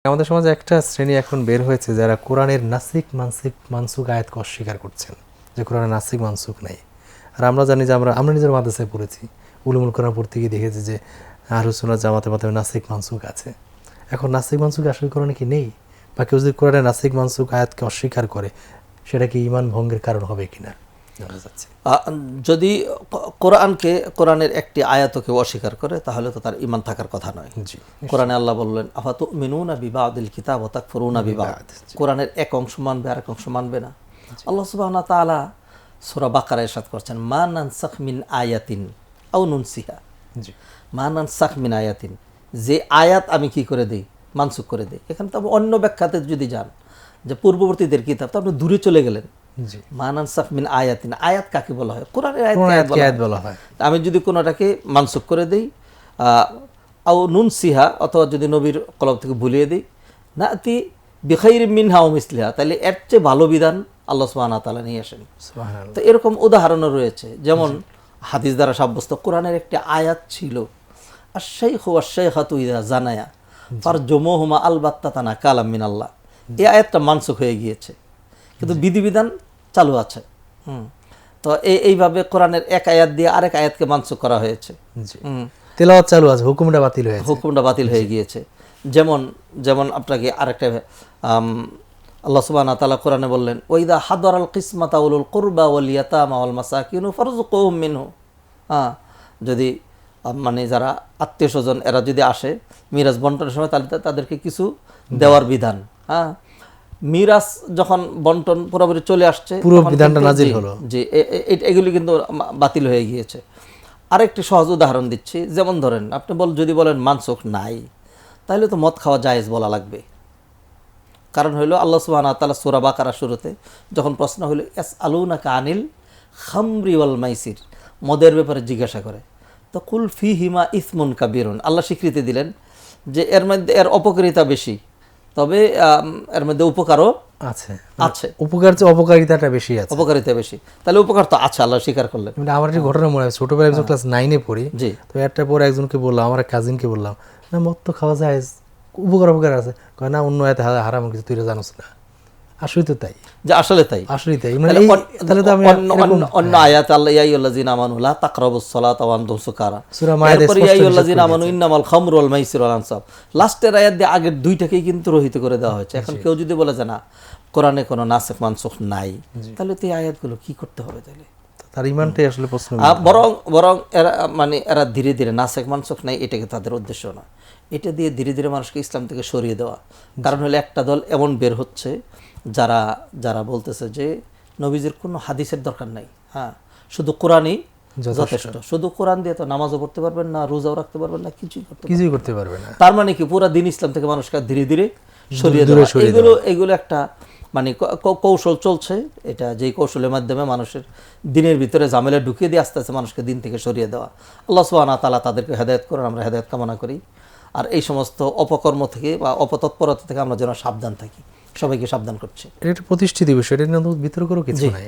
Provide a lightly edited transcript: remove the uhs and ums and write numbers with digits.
আমাদের সমাজে একটা শ্রেণী এখন বের হয়েছে যারা কোরআনের নাসিক মানসুক আয়াতকে অস্বীকার করছেন, যে কোরআনের নাসিক মানসুক নাই। আর আমরা জানি যে আমরা নিজের মাদ্রাসায় পড়েছি, উলুমুল কোরআন পড়তে গিয়ে দেখেছি যে আহলুস সুন্নাহ জামাতের মধ্যে নাসিক মানসুক আছে। এখন নাসিক মানসুক আসলে কোরআনে কি নেই, বা কেউ যদি কোরআনের নাসিক মানসুক আয়াতকে অস্বীকার করে সেটা কি ঈমান ভঙ্গের কারণ হবে কিনা জানা যাচ্ছে। যদি কোরআনের একটি আয়াতকে অস্বীকার করে তাহলে তো তার ঈমান থাকার কথা নয়। কোরআনে আল্লাহ বললেন আফাতুমিনুনা বিবাদিল কিতাব ওয়া তাকফুরুনা বিবাদ, কোরআনের এক অংশ মানবে আর এক অংশ মানবে না। আল্লাহ সুবহানাহু ওয়া তাআলা সূরা বাকারায় ইরশাদ করছেন মা নানসাখ মিন আয়াতিন আও নুনসিহা, মা নানসাখ মিন আয়াতিন, যে আয়াত আমি কি করে দেই, মানসুখ করে দেই। এখানে তো অন্য ব্যাখ্যাতে যদি যান যে পূর্ববর্তীদের কিতাব, তো আপনি দূরে চলে গেলেন। মানানসাখ মিন আয়াতিন, আয়াত কাকে বলা হয়? কোরআনের আয়াত বলা হয়। আমি যদি কোনোটাকে মানসুখ করে দেই, আও নুনসিহা, অথবা যদি নবীর কলম থেকে ভুলিয়ে দিই, নাতি বিখাইরিম মিনহা ওয়া মিসলিহা, তাহলে এর চেয়ে ভালো বিধান আল্লাহ সুবহানাহু ওয়া তাআলা নিয়ে আসেন। তো এরকম উদাহরণও রয়েছে, যেমন হাদিস দ্বারা সাব্যস্ত কোরআনের একটি আয়াত ছিল আশ-শাইখু ওয়াশ-শাইখাতু ইযা জানায়া ফারজুমুহুমা আলবাত্তাতানা কালাম মিনাল্লাহ। এই আয়াতটা মানসুখ হয়ে গিয়েছে, কিন্তু বিধিবিধান চালু আছে। তো এইভাবে কোরআনের এক আয়াত দিয়ে আরেক আয়াতকে মানসুখ করা হয়েছে। তেলাওয়াত চালু আছে, হুকুমটা বাতিল হয়ে গিয়েছে। যেমন আপনাকে আরেকটা আল্লাহ সুবহানাহু ওয়া তাআলা কোরআনে বললেন ওয়াইদা হাদারাল কিসমাতা উলুল কুরবা ওয়াল ইয়াতামা ওয়াল মাসাকিনু ফারযুকুহুম মিনহু। যদি মানে যারা আত্মীয় স্বজন এরা যদি আসে মিরাজ বন্টনের সময়, তাহলে তাদেরকে কিছু দেওয়ার বিধান। মিরাজ যখন বন্টন পুরোপুরি চলে আসছে, পুরো বিধানটা নাজিল হলো। জি, এগুলি কিন্তু বাতিল হয়ে গিয়েছে। আরেকটি সহজ উদাহরণ দিচ্ছি, যেমন ধরেন আপনি যদি বলেন মানসুখ নাই, তাহলে তো মদ খাওয়া জায়েজ বলা লাগবে। কারণ হইল আল্লাহ সুবহানাহু ওয়া তাআলা সূরা বাকারা শুরুতে যখন প্রশ্ন হলো ইয়াসআলুনাকা আনিল খামরি ওয়াল মাইসির, মদের ব্যাপারে জিজ্ঞাসা করে, তো কুল ফীহিমা ইসমুন কাবীরুন, আল্লাহ স্বীকৃতি দিলেন যে এর মধ্যে এর অপকারিতা বেশি, তবে এর মধ্যে উপকারও আছে। উপকার চেয়ে অপকারিতাটা বেশি আছে। অপকারিতা বেশি, তাহলে উপকার তো আছে, আল্লাহ স্বীকার করলেন। আমার একটা ঘটনা মনে হয়, ছোটবেলায় একজন ক্লাস 9 এ পড়ি, তো একটা পরে একজনকে বললাম, আমার কাজিনকে বললাম, না মদ তো খাওয়া যায়, উপকার আছে, কয় না অন্য আয়াতে হারাম কিছু তুই জানোস না। আসলে তো তাই, যে আসলে তাই। তাহলে তো আমি অন্য আয়াত আল্লাহ ইয়া আইয়ুহাল্লাযিনা আমানু লা তাকরাবুস সালাতা ওয়া আনতুম সুকারা, সূরা মায়েদা এরপর ইয়া আইয়ুহাল্লাযিনা আমানু ইন্নামাল খামরু ওয়াল মাইসিরু ওয়াল আনসাব, লাস্টের আয়াত দিয়ে আগের দুইটাকেই কিন্তু রহিত করে দেওয়া হয়েছে। এখন কেউ যদি বলে যে না কোরআনে কোনো নাসিখ মানসুখ নাই, তাহলে তো এই আয়াতগুলো কি করতে হবে? তাহলে তার ঈমানটাই আসলে প্রশ্ন। বরং এরা ধীরে ধীরে নাসিখ মানসুখ নাই এটাকে তাদের উদ্দেশ্য না, এটা দিয়ে ধীরে ধীরে মানুষকে ইসলাম থেকে সরিয়ে দেওয়া। কারণ হলো একটা দল এমন বের হচ্ছে যারা বলতেছে যে নবীজির কোনো হাদিসের দরকার নাই, শুধু কোরআনই যথেষ্ট। শুধু কোরআন দিয়ে তো নামাজও পড়তে পারবেন না, রোজাও রাখতে পারবেন না, কিছুই করতে পারবেন না। তার মানে কি পুরা দিন ইসলাম থেকে মানুষকে ধীরে ধীরে সরিয়ে দেওয়া। এগুলো একটা মানে কৌশল চলছে, এটা যেই কৌশলের মাধ্যমে মানুষের দিনের ভিতরে ঝামেলা ঢুকিয়ে দিয়ে আস্তে আস্তে মানুষকে দিন থেকে সরিয়ে দেওয়া। আল্লাহ সুবহানাহু ওয়া তাআলা তাদেরকে হেদায়েত করেন, আমরা হেদায়েত কামনা করি। আর এই সমস্ত অপকর্ম থেকে বা অপতৎপরতা থেকে আমরা যেন সাবধান থাকি, সবাইকে সাবধান করছি। এটা একটা প্রতিষ্ঠিত বিষয়, এটা নিয়ে বিতর্কেরও কিছু নাই।